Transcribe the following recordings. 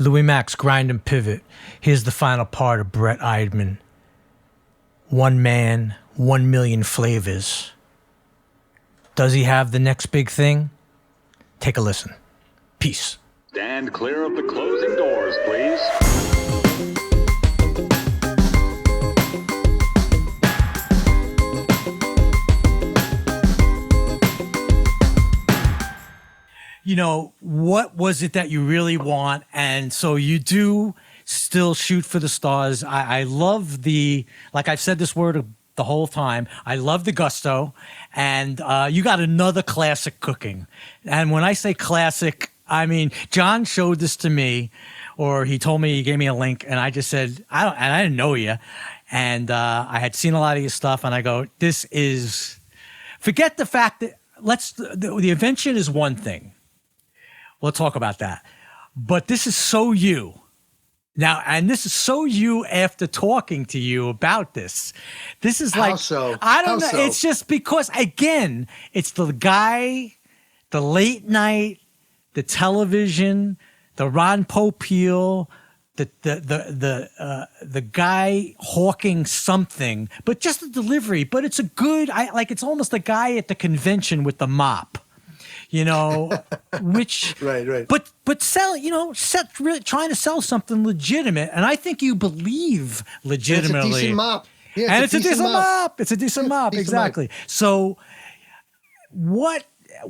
Louis Max, Grind and Pivot. Here's the final part of Brett Eidman. One man, 1 million flavors. Does he have the next big thing? Take a listen. Peace. Stand clear of the closing doors, please. You know, what was it that you really want? And so you do still shoot for the stars. I love like I've said this word the whole time, I love the gusto. And you got another classic cooking. And when I say classic, I mean, John showed this to me, or he told me, he gave me a link, and I just said, I didn't know you. And I had seen a lot of your stuff, and I go, this is, forget the fact that, the invention is one thing. We'll talk about that. But this is so you. Now, and this is so you after talking to you about this. This is like, how so? I don't How know. so? It's just because, again, it's the guy, the late night, the television, the Ron Popeil, the guy hawking something, but just the delivery. But it's a good, it's almost the guy at the convention with the mop. You know, which right. But sell, really trying to sell something legitimate, and I think you believe legitimately. It's a decent mop. Yeah, and it's a decent mop. It's a decent mop, exactly. Mop. So,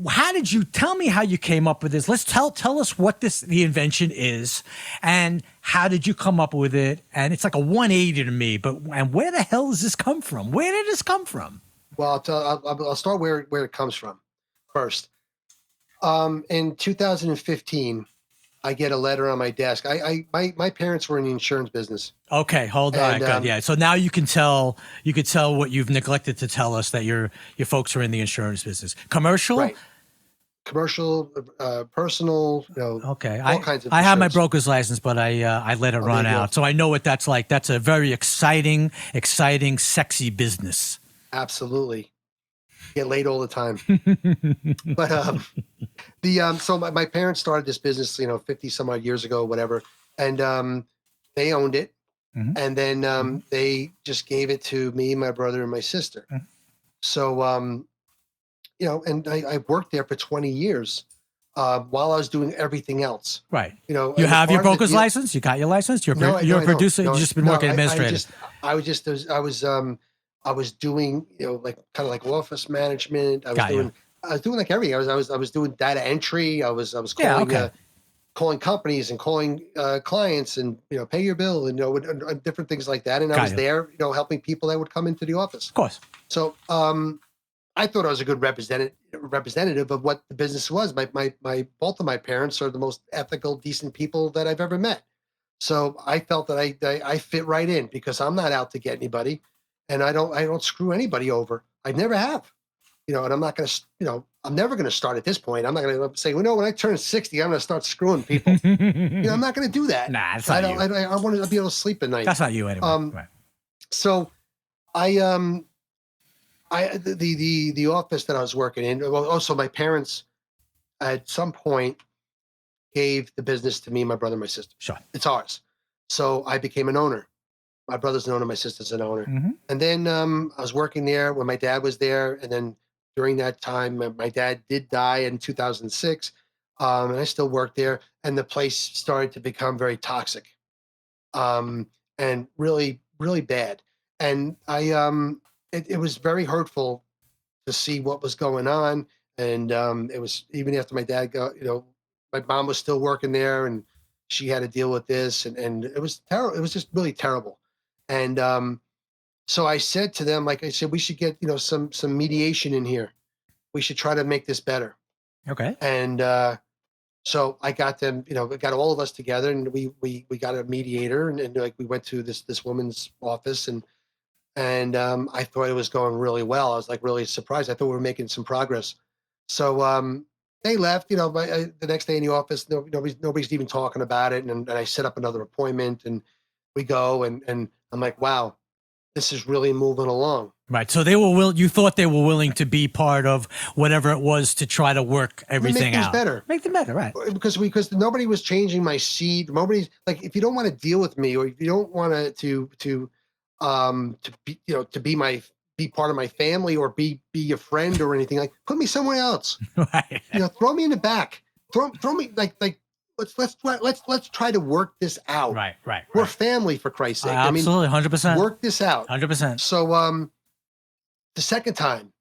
how did you tell me how you came up with this? Let's tell us what the invention is, and how did you come up with it? And it's like a 180 to me. And where the hell does this come from? Where did this come from? Well, I'll start where it comes from first. In 2015, I get a letter on my desk. My parents were in the insurance business. Okay, hold on. Good. Yeah. So now you could tell what you've neglected to tell us, that your folks are in the insurance business. Commercial? Right. Commercial, personal, okay. All kinds of I have my insurance. broker's license, but I let it run out. So I know what that's like. That's a very exciting, sexy business. Absolutely. Get laid all the time. But so my parents started this business, 50 some odd years ago, whatever. And they owned it. Mm-hmm. And then they just gave it to me, my brother, and my sister. Mm-hmm. So, and I worked there for 20 years while I was doing everying else. Right. You have your broker's license? You got your license? You're a producer? You've just been working administrative? I was doing, kind of like office management. I was doing like everything. I was doing data entry. I was calling calling companies and calling clients and pay your bill and different things like that. And I was there, helping people that would come into the office. Of course. So I thought I was a good representative of what the business was. My both of my parents are the most ethical, decent people that I've ever met. So I felt that I fit right in, because I'm not out to get anybody. And I don't screw anybody over. I never have, and I'm not going to, I'm never going to start at this point. I'm not going to say, when I turn 60, I'm going to start screwing people. I'm not going to do that. Nah, that's not you. I want to be able to sleep at night. That's not you anyway. Right. So the office that I was working in, also my parents at some point gave the business to me, my brother, and my sister. Sure. It's ours. So I became an owner. My brother's an owner, my sister's an owner. Mm-hmm. And then I was working there when my dad was there. And then during that time, my dad did die in 2006. And I still worked there. And the place started to become very toxic and really, really bad. And it was very hurtful to see what was going on. And it was, even after my dad got, my mom was still working there, and she had to deal with this. And it was terrible. It was just really terrible. And so I said to them, like I said, we should get, some mediation in here. We should try to make this better. Okay. And so I got them, got all of us together, and we got a mediator, and we went to this woman's office, and I thought it was going really well. I was like really surprised. I thought we were making some progress. So they left, the next day in the office, nobody's even talking about it. And I set up another appointment, and we go, and I'm like, wow, this is really moving along. Right. So they were you thought they were willing to be part of whatever it was to try to work everything Make things out. better. Make them better, right? Because nobody was changing my seed. Nobody's like, if you don't want to deal with me, or if you don't want to be, be part of my family, or be a friend or anything, like, put me somewhere else. Right. Throw me in the back. Throw me like let's try to work this out. Right. We're family, for Christ's sake. Absolutely, 100%. Work this out. 100%. So the second time,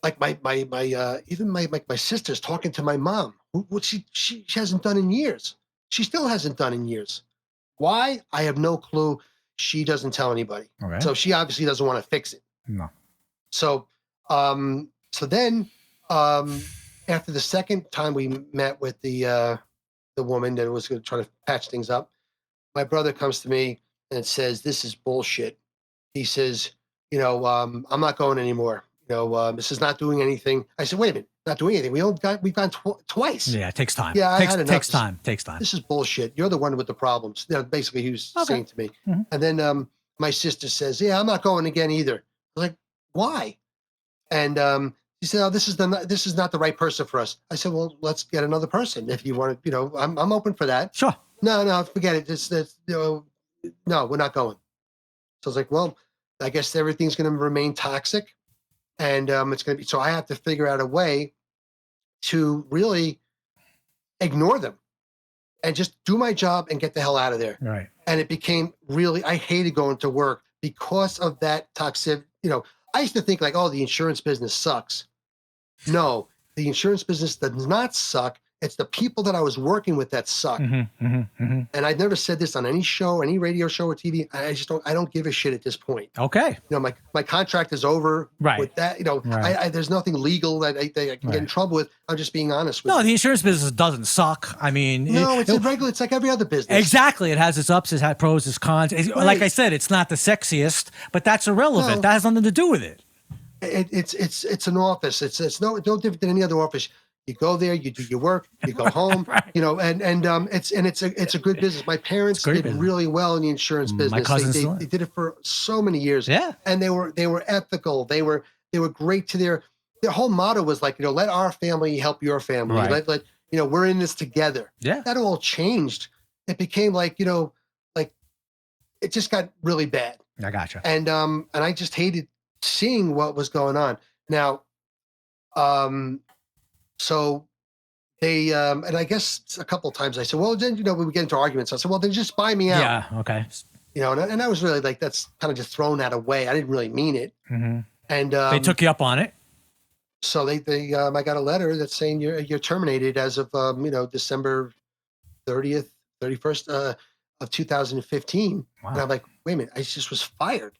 like my sister's talking to my mom, what she hasn't done in years. She still hasn't done in years. Why? I have no clue. She doesn't tell anybody. Okay. So she obviously doesn't want to fix it. No. So then after the second time we met with the woman that was going to try to patch things up, my brother comes to me and says, "This is bullshit." He says, "I'm not going anymore. This is not doing anything." I said, "Wait a minute, not doing anything. We've gone twice." Yeah, it takes time. Yeah, takes time. Takes time. This is bullshit. You're the one with the problems. Basically, he was saying to me. Mhm. And then my sister says, "Yeah, I'm not going again either." I was like, "Why?" And he said, "Oh, this is not the right person for us." I said, "Well, let's get another person if you want to. I'm open for that." Sure. No, forget it. No, we're not going. So I was like, "Well, I guess everything's going to remain toxic, and it's going to be." So I have to figure out a way to really ignore them and just do my job and get the hell out of there. Right. And it became really, I hated going to work because of that toxic. I used to think like, oh, the insurance business sucks. No, the insurance business does not suck. It's the people that I was working with that suck. And I've never said this on any show, any radio show or TV. I don't give a shit at this point. Okay. My contract is over with that. Right. There's nothing legal that I can get in trouble with. I'm just being honest with you. No, the insurance business doesn't suck. I mean, it's irregular. It's like every other business. Exactly. It has its ups, it has pros, its cons. Like I said, it's not the sexiest, but that's irrelevant. That has nothing to do with it. It's an office. It's no different than any other office. You go there, you do your work, you go home, Right. It's a good business. My parents did really well in the insurance business. My cousins They did it for so many years. Yeah. And they were ethical. They were great to their whole motto was like, let our family help your family. Right. Let we're in this together. Yeah. That all changed. It became like, like it just got really bad. I gotcha. And I just hated seeing what was going on. Now, so they, and I guess a couple of times I said, well, then, we would get into arguments. I said, well, then just buy me out. Yeah. Okay. And I was really like, that's kind of just thrown that away. I didn't really mean it. Mm-hmm. And they took you up on it. So I got a letter that's saying you're terminated as of, December 30th, 31st of 2015. Wow. And I'm like, wait a minute, I just was fired.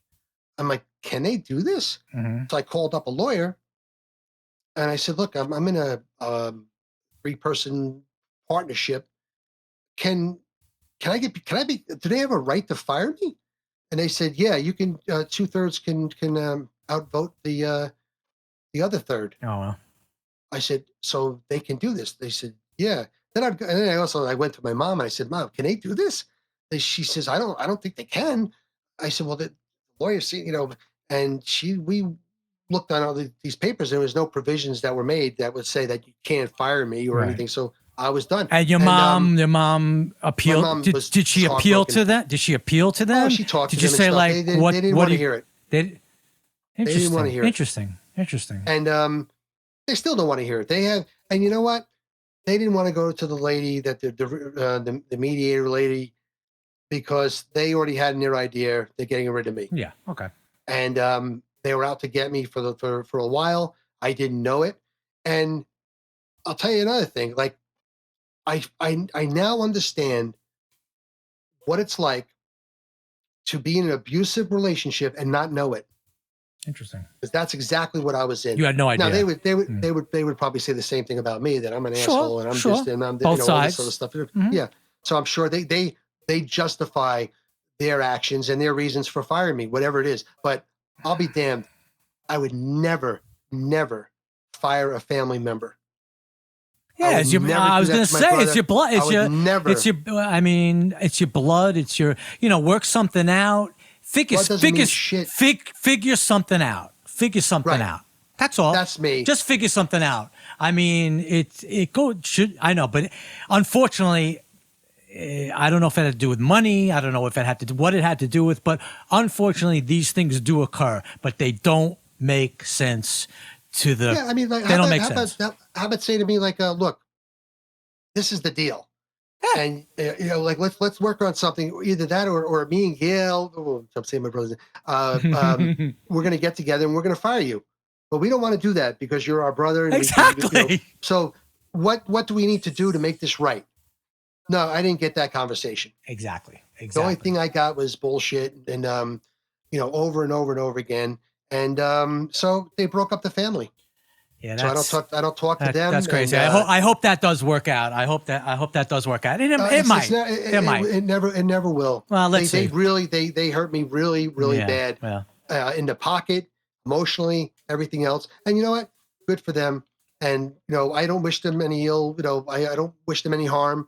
I'm like, can they do this? Mm-hmm. So I called up a lawyer and I said, look, I'm in a 3-person partnership. Can I be, do they have a right to fire me? And they said, yeah, you can, 2/3 can outvote the other third. Oh, well. I said, so they can do this. They said, yeah. Then I went to my mom and I said, Mom, can they do this? She says, I don't think they can. I said, well, the lawyer, and we looked on all these papers. There was no provisions that were made that would say that you can't fire me or anything. So I was done. And your mom appealed. Mom did she appeal to that? Did she appeal to them? Oh, she talked Did to you them say and stuff. like They what? didn't What want do to hear it. Interesting. didn't want to hear it. Interesting. And they still don't want to hear it. And you know what? They didn't want to go to the lady that the mediator lady, because they already had in their idea they're getting rid of me. Yeah. Okay. And they were out to get me for a while. I didn't know it. And I'll tell you another thing. Like I now understand what it's like to be in an abusive relationship and not know it. Interesting. Because that's exactly what I was in. You had no idea. Now they would probably say the same thing about me, that I'm an asshole and I'm just and I'm both sides. all this sort of stuff. Mm-hmm. Yeah. So I'm sure they justify their actions and their reasons for firing me, whatever it is. But I'll be damned. I would never fire a family member. Yeah, I was going to say, it's your blood. It's your blood. It's your, work something out. figure, Blood doesn't mean shit. figure something out. Figure something Right. out. That's all. That's me. Just figure something out. I mean, I know, but unfortunately, I don't know if it had to do with money. I don't know if it had to do what it had to do with, but unfortunately, these things do occur, but they don't make sense to the. Yeah, I mean, like, they don't make sense. How about say to me, like, look, this is the deal, and like, let's work on something, either that or me and Gail. Oh, I'm saying my brothers. We're gonna get together and we're gonna fire you, but we don't want to do that because you're our brother. And Exactly. So what do we need to do to make this right? No, I didn't get that conversation. Exactly. The only thing I got was bullshit, and over and over and over again, and so they broke up the family. Yeah, so I don't talk to them. That's crazy. And, I hope that does work out. I hope that does work out. It might. It might. It never will. Well, let's see. They hurt me really bad. Well, In the pocket, emotionally, everything else. And you know what? Good for them. And I don't wish them any ill. I don't wish them any harm.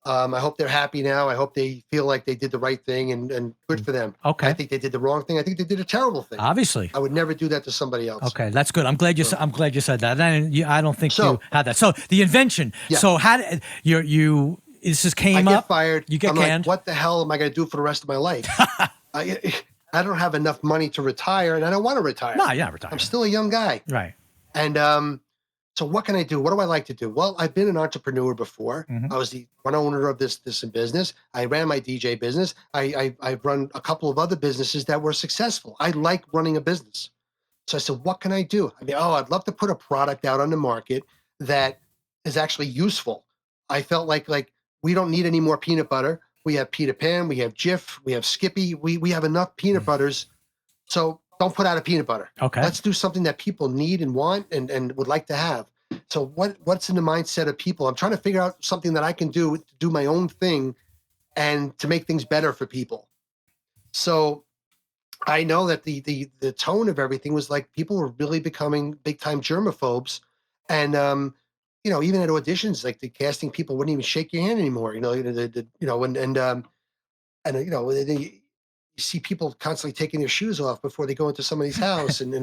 I hope they're happy now. I hope they feel like they did the right thing, and good for them. Okay. I think they did the wrong thing. I think they did a terrible thing. Obviously. I would never do that to somebody else. Okay, that's good. I'm glad you said that. I don't think So- you had that. So the invention. Yeah. So how did you this just came I get up? fired. You get I'm canned. like, what the hell am I going to do for the rest of my life? I don't have enough money to retire, and I don't want to retire. No, you're not retired. I'm still a young guy. Right. And so what can I do? What do I like to do? Well, I've been an entrepreneur before. Mhm. I was the one owner of this business. I ran my DJ business. I've run a couple of other businesses that were successful. I like running a business. So I said, what can I do? I mean, I'd love to put a product out on the market that is actually useful. I felt like we don't need any more peanut butter. We have Peter Pan, we have Jif, we have Skippy. We have enough peanut butters. So don't put out a peanut butter. Okay. Let's do something that people need and want and would like to have. So what's in the mindset of people? I'm trying to figure out something that I can do to do my own thing and to make things better for people. So I know that the tone of everything was like people were really becoming big time germaphobes, and even at auditions, like the casting people wouldn't even shake your hand anymore. You see people constantly taking their shoes off before they go into somebody's house, and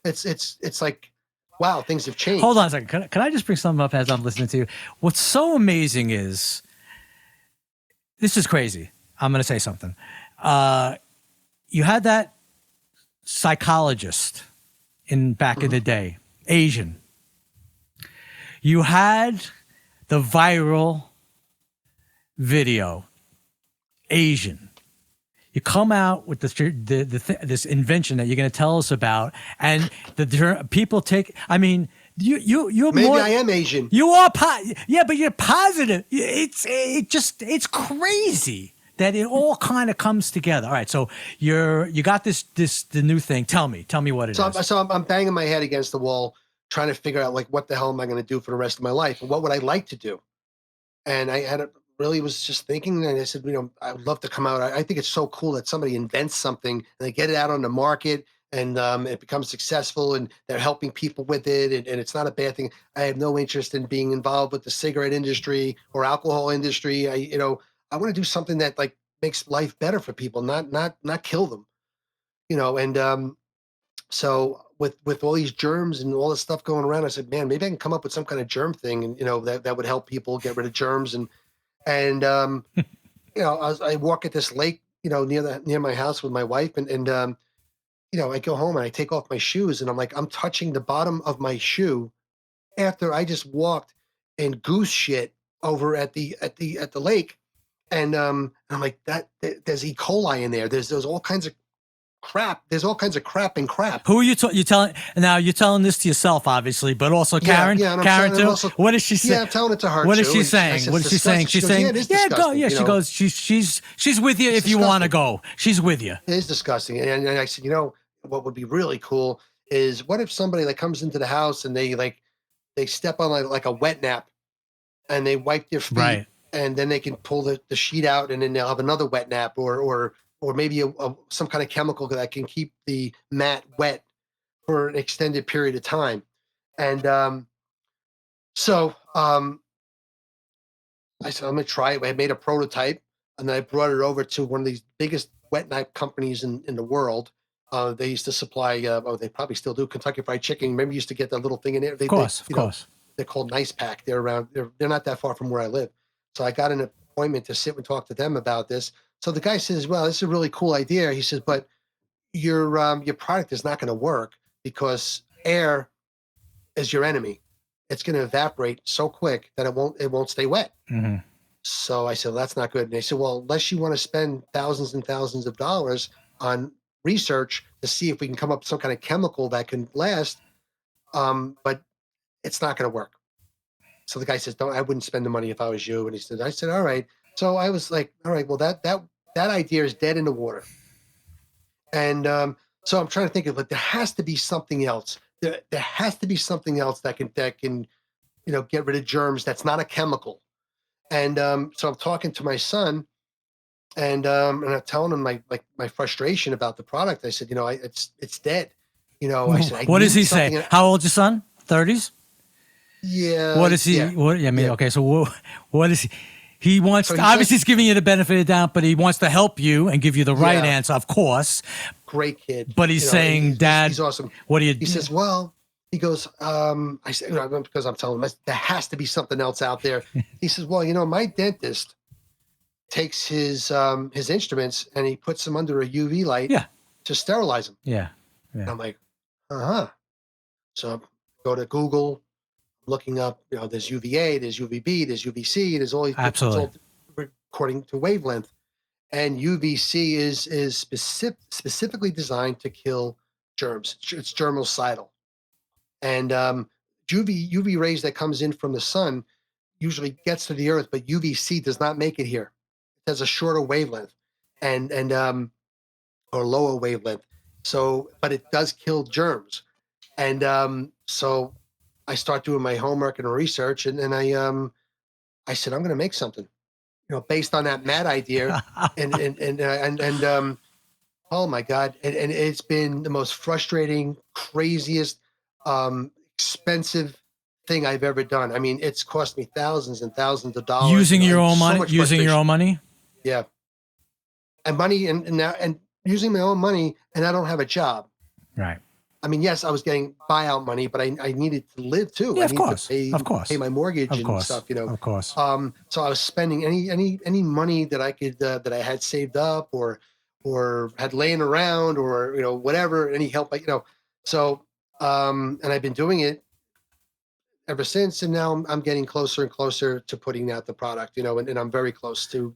it's like, wow, things have changed. Hold on a second. Can I just bring something up as I'm listening to you? What's so amazing is this is crazy. I'm going to say something. You had that psychologist back in the day, Asian. You had the viral video, Asian. You come out with this invention that you're going to tell us about, and the people take. I mean, you're maybe more, I am Asian. You are, yeah, but you're positive. It's crazy that it all kind of comes together. All right, so you got the new thing. Tell me what it is. So I'm banging my head against the wall, trying to figure out like what the hell am I going to do for the rest of my life, and what would I like to do? And I really was just thinking, and I said, I would love to come out. I think it's so cool that somebody invents something and they get it out on the market, and it becomes successful, and they're helping people with it, and it's not a bad thing. I have no interest in being involved with the cigarette industry or alcohol industry. I want to do something that like makes life better for people, not kill them. So with all these germs and all this stuff going around, I said, man, maybe I can come up with some kind of germ thing, and that would help people get rid of germs. And I walk at this lake, near my house with my wife, and I go home and I take off my shoes, and I'm touching the bottom of my shoe after I just walked in goose shit over at the lake, and I'm like, that there's E. coli in there. There's all kinds of crap. There's all kinds of crap and crap. Who are you telling? Now you're telling this to yourself, obviously, but also Karen. Yeah, and Karen too. also, what is she saying? Yeah, I'm telling it to her. What too, is she saying? What is she saying? She's saying, yeah, it is yeah, go. disgusting, Yeah, she goes. She's with you if you want to go. She's with you. It is disgusting. And I said, what would be really cool is what if somebody like comes into the house and they step on like a wet nap, and they wipe their feet, right, and then they can pull the sheet out, and then they'll have another wet nap, or maybe some kind of chemical that can keep the mat wet for an extended period of time. And so I said, I'm going to try it. I made a prototype, and then I brought it over to one of these biggest wet knife companies in the world. They used to supply, they probably still do, Kentucky Fried Chicken. Remember, you used to get that little thing in there. Of course, of You know, course. they're called Nice Pack. They're around. They're not that far from where I live. So I got an appointment to sit and talk to them about this. So the guy says, "Well, this is a really cool idea." He says, "But your product is not going to work because air is your enemy. It's going to evaporate so quick that it won't stay wet." Hmm. So I said, well, "That's not good." And they said, "Well, unless you want to spend thousands and thousands of dollars on research to see if we can come up with some kind of chemical that can last, but it's not going to work." So the guy says, "Don't. I wouldn't spend the money if I was you." And he said, "I said, all right." So I was like, "All right, well, that idea is dead in the water." And so I'm trying to think of it. There has to be something else. There has to be something else that can get rid of germs. That's not a chemical. And so I'm talking to my son, and I'm telling him my frustration about the product. I said, it's dead. I said, I What does need he say? something. How old's your son? 30s? Yeah. What is he? Yeah. What? I mean, Yeah. okay. So what is he? He wants. So he Obviously, says, he's giving you the benefit of the doubt, but he wants to help you and give you the right Yeah. answer, of course. Great kid. But he's saying, "Dad, he's awesome." what do you?" He says, "Well," he goes, I said, because I'm telling him there has to be something else out there. He says, "Well, my dentist takes his instruments and he puts them under a UV light Yeah, to sterilize them." yeah, And yeah. I'm like, uh-huh. So go to Google, looking up, there's UVA, there's UVB, there's UVC, there's all these different, it's Absolutely. all according to wavelength. And UVC is specifically designed to kill germs. It's germicidal. And UV rays that comes in from the sun usually gets to the earth, but UVC does not make it here. It has a shorter wavelength and or lower wavelength. So, but it does kill germs. And so I start doing my homework and research, and then I said, I'm going to make something, based on that mad idea. And oh my God. And it's been the most frustrating, craziest, expensive thing I've ever done. I mean, it's cost me thousands and thousands of dollars. Using your own so money. much Using your frustration. own money. Yeah. And money and using my own money, and I don't have a job. Right. I mean, yes, I was getting buyout money, but I needed to live too. Yeah, I of needed course. to Of course. pay my mortgage Of and course. stuff, Of course. So I was spending any money that I could that I had saved up or had laying around or whatever, any help So and I've been doing it ever since, and now I'm getting closer and closer to putting out the product, and I'm very close to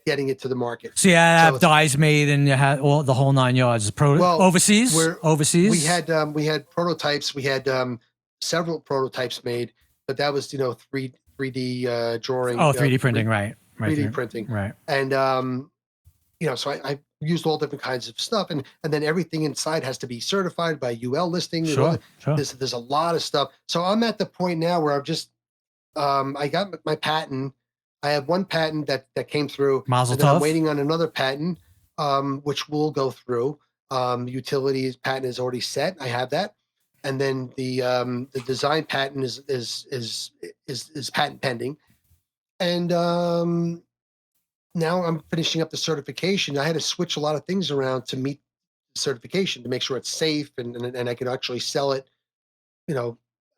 getting it to the market. So you have So dyes made, and you had all the whole 9 yards. Well, Overseas. Overseas. we had prototypes. We had several prototypes made, but that was 3D drawing. Oh, 3D printing. Right. Right. 3D printing. Right. And so I used all different kinds of stuff, and then everything inside has to be certified by UL listing. Sure. Sure. There's a lot of stuff. So I'm at the point now where I've just I got my patent. I have one patent that came through. Mazel and then I'm tov. waiting on another patent, which will go through. Utilities patent is already set. I have that, and then the design patent is patent pending, and now I'm finishing up the certification. I had to switch a lot of things around to meet the certification to make sure it's safe and I can actually sell it,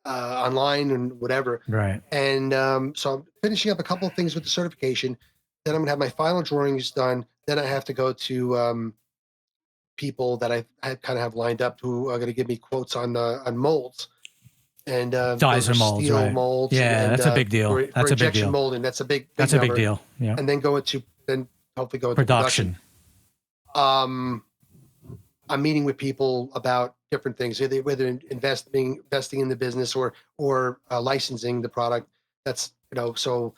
online and whatever. Right. And so I'm finishing up a couple of things with the certification. Then I'm gonna have my final drawings done. Then I have to go to people that I kind of have lined up who are going to give me quotes on molds. And Dyes those or are molds, steel right. molds. Yeah, and, that's a big deal. For That's a big injection deal. molding, that's a big That's a big number. deal. Yeah. And then hopefully go into Production. I'm meeting with people about different things, whether investing in the business or licensing the product. That's so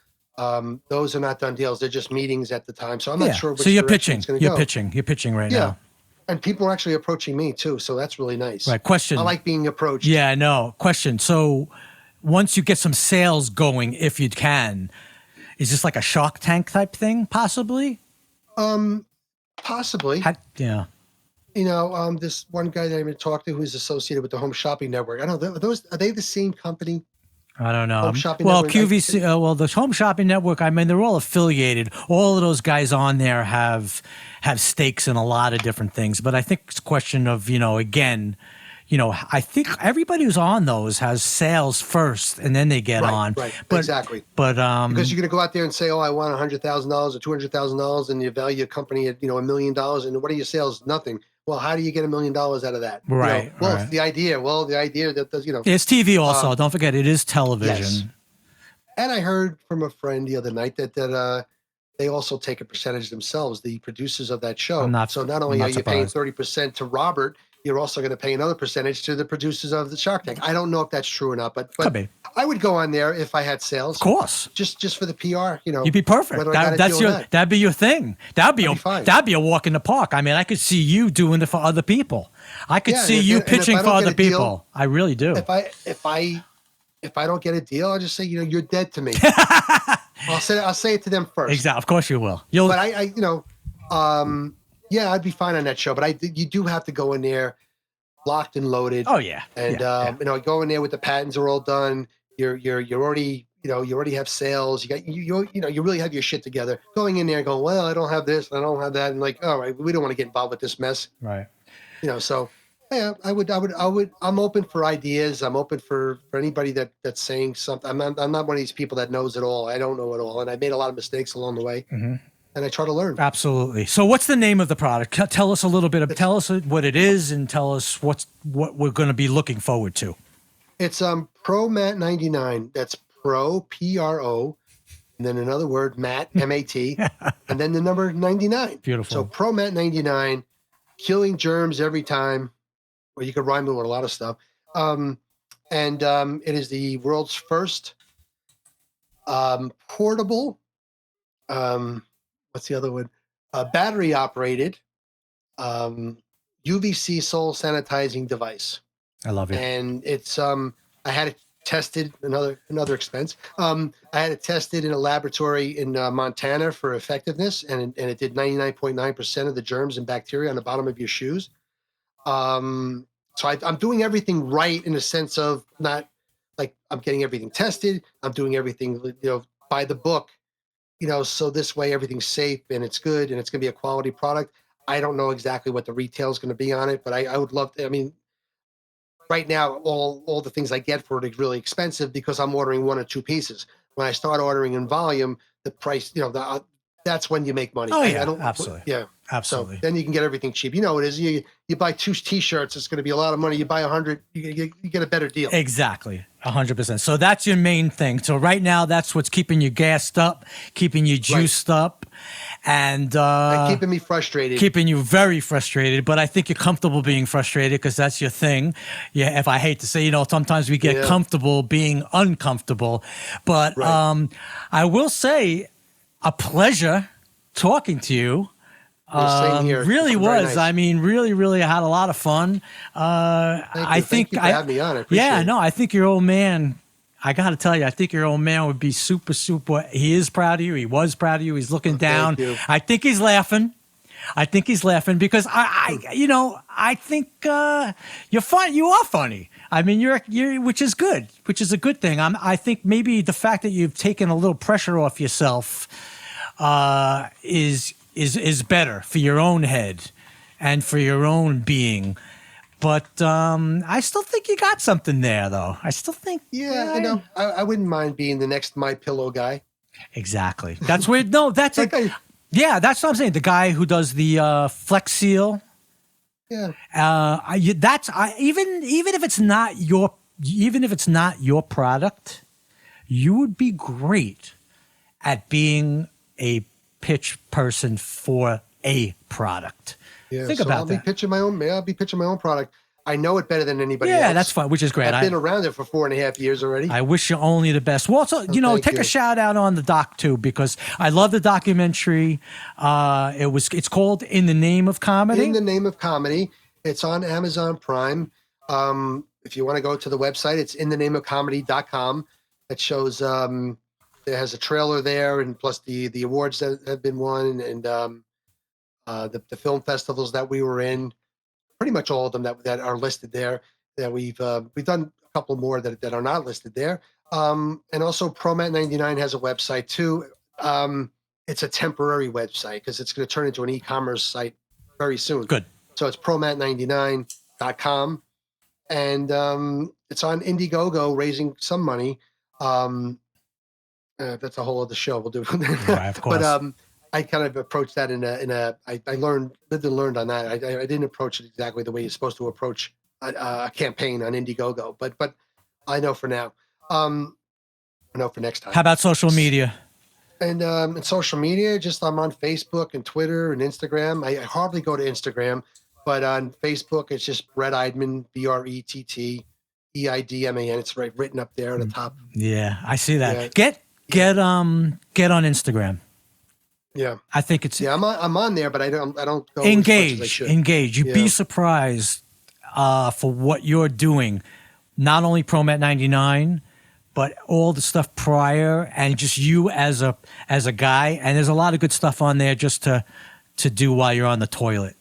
those are not done deals. They're just meetings at the time. So I'm not sure which so you're direction pitching. it's going to You're go. pitching. You're pitching right Yeah. now. And people are actually approaching me too, so that's really nice. Right. Question. I like being approached. Yeah, I know. Question. So once you get some sales going, if you can, is this like a Shark Tank type thing, possibly? Possibly. Yeah. This one guy that I'm going to talk to who's associated with the Home Shopping Network. I don't know. Are they the same company? I don't know. Home Shopping Well, Network. QVC, well, the Home Shopping Network, I mean, they're all affiliated. All of those guys on there have stakes in a lot of different things. But I think it's a question of, again, I think everybody who's on those has sales first and then they get on. Right, But, exactly. But Because you're going to go out there and say, "Oh, I want $100,000 or $200,000," and you value a company at $1 million, and what are your sales? Nothing. Well, how do you get $1 million out of that? Right. Well, right. it's the idea. Well, the idea that does, It's TV also. um, Don't forget, it is yes. television. And I heard from a friend the other night that they also take a percentage themselves, the producers of that show. So not I'm only are not you paying surprised. 30% to Robert, you're also going to pay another percentage to the producers of the Shark Tank. I don't know if that's true or not, Could but be. I would go on there if I had sales. Of course. Just for the PR, You'd be perfect. Whether I got a That's deal or your. not. That'd be your thing. That'd be That'd be fine. that'd be a walk in the park. I mean, I could see you doing it for other people. I could Yeah, see and you if I pitching don't for get other a deal- people. I really do. If I don't get a deal, I'll just say, you're dead to me. I'll say it to them first. Exactly. Of course you will. You'll. But yeah, I'd be fine on that show. But you do have to go in there locked and loaded. Oh yeah. And yeah. go in there with the patents are all done. You're already, you already have sales. You got you really have your shit together. Going in there and going, well, I don't have this, I don't have that, and like, all right, we don't want to get involved with this mess. Right. So yeah, I'm open for ideas. I'm open for anybody that's saying something. I'm not one of these people that knows it all. I don't know it all, and I made a lot of mistakes along the way. Mm-hmm. And I try to learn. Absolutely. So, what's the name of the product? Tell us a little bit. Tell us what it is, and tell us what we're going to be looking forward to. It's Pro Mat 99. That's Pro PRO, and then another word Mat MAT, and then the number 99. Beautiful. So Pro Mat 99, killing germs every time. Well, you could rhyme it with a lot of stuff. It is the world's first portable. What's the other one? Battery operated UVC soul sanitizing device. I love it. And it's I had it tested, another expense. I had it tested in a laboratory in Montana for effectiveness, and it did 99.9% of the germs and bacteria on the bottom of your shoes. So I'm doing everything right in the sense of not like I'm getting everything tested. I'm doing everything by the book. So this way everything's safe and it's good and it's going to be a quality product. I don't know exactly what the retail is going to be on it, but I would love to. I mean, right now, all the things I get for it is really expensive because I'm ordering one or two pieces. When I start ordering in volume, the price, that's when you make money. Oh yeah, I don't, absolutely. Yeah, absolutely. So then you can get everything cheap. You know it is. You buy 2 T-shirts, it's going to be a lot of money. You buy 100, you get a better deal. Exactly, 100%. So that's your main thing. So right now, that's what's keeping you gassed up, keeping you juiced up, and keeping me frustrated. Keeping you very frustrated. But I think you're comfortable being frustrated because that's your thing. Yeah, if I hate to say, sometimes we get comfortable being uncomfortable. But I will say, a pleasure talking to you. Same here. Really was. Nice. I mean, really, I had a lot of fun. Thank you for having me on. I appreciate it. I think your old man, I got to tell you, I think your old man would be super, super. He is proud of you. He was proud of you. He's looking down. Thank you. I think he's laughing. Because I think you're fun. You are funny. I mean, you're which is good, which is a good thing. I think maybe the fact that you've taken a little pressure off yourself is better for your own head and for your own being. But I still think you got something there, though. I still think. Yeah, I wouldn't mind being the next My Pillow guy. Exactly. That's where. No, that's it. Yeah, that's what I'm saying. The guy who does the Flex Seal. Yeah. Even if it's not your product, you would be great at being a pitch person for a product. Yeah, Think about I'll that. I'll be pitching my own product. I know it better than anybody else. Yeah, that's fine, which is great. I've been around it for 4.5 years already. I wish you only the best. Well, also, take a shout out on the doc too, because I love the documentary. It's called In the Name of Comedy. In the Name of Comedy. It's on Amazon Prime. If you want to go to the website, it's inthenameofcomedy.com. That shows it has a trailer there, and plus the awards that have been won, and the film festivals that we were in. Pretty much all of them that are listed there. That we've done a couple more that are not listed there. And also ProMat 99 has a website too. It's a temporary website because it's going to turn into an e-commerce site very soon. Good. So it's promat99.com. And it's on Indiegogo, raising some money. That's a whole other show. We'll do. Right, of course. But I kind of approached that I lived and learned on that. I didn't approach it exactly the way you're supposed to approach a campaign on Indiegogo, but I know for now. I know for next time. How about social media? And in social media, just I'm on Facebook and Twitter and Instagram. I hardly go to Instagram, but on Facebook, it's just Brett Eidman, BrettEidman. It's right written up there at the top. Yeah, I see that. Yeah. Get on Instagram. Yeah, I think it's I'm on there, but I don't go engage. as much as I should. Engage. You'd be surprised for what you're doing. Not only ProMat 99, but all the stuff prior, and just you as a guy. And there's a lot of good stuff on there just to do while you're on the toilet.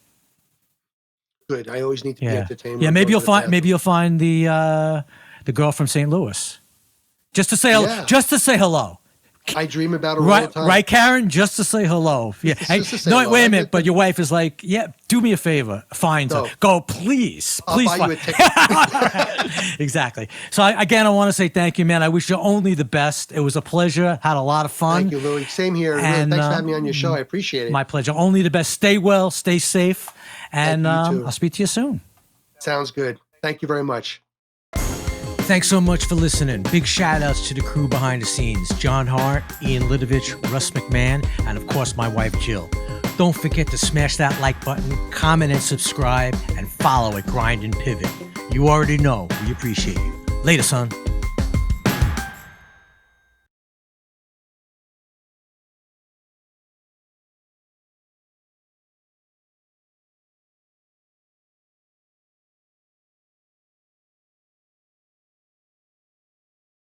Good. I always need to be entertained. Yeah, maybe you'll find the girl from St. Louis, just to say hello. I dream about her all the time. Right, Karen? Just to say hello. Yeah. Wait a minute. But your wife is like, yeah, do me a favor. Find her. Go, please. I'll buy you a ticket. Exactly. So, I want to say thank you, man. I wish you only the best. It was a pleasure. Had a lot of fun. Thank you, Louis. Same here. And, thanks for having me on your show. I appreciate it. My pleasure. Only the best. Stay well. Stay safe. And I'll speak to you soon. Sounds good. Thank you very much. Thanks so much for listening. Big shout outs to the crew behind the scenes, John Hart, Ian Lidovich, Russ McMahon, and of course my wife Jill. Don't forget to smash that like button, comment and subscribe, and follow at Grind and Pivot. You already know we appreciate you. Later, son.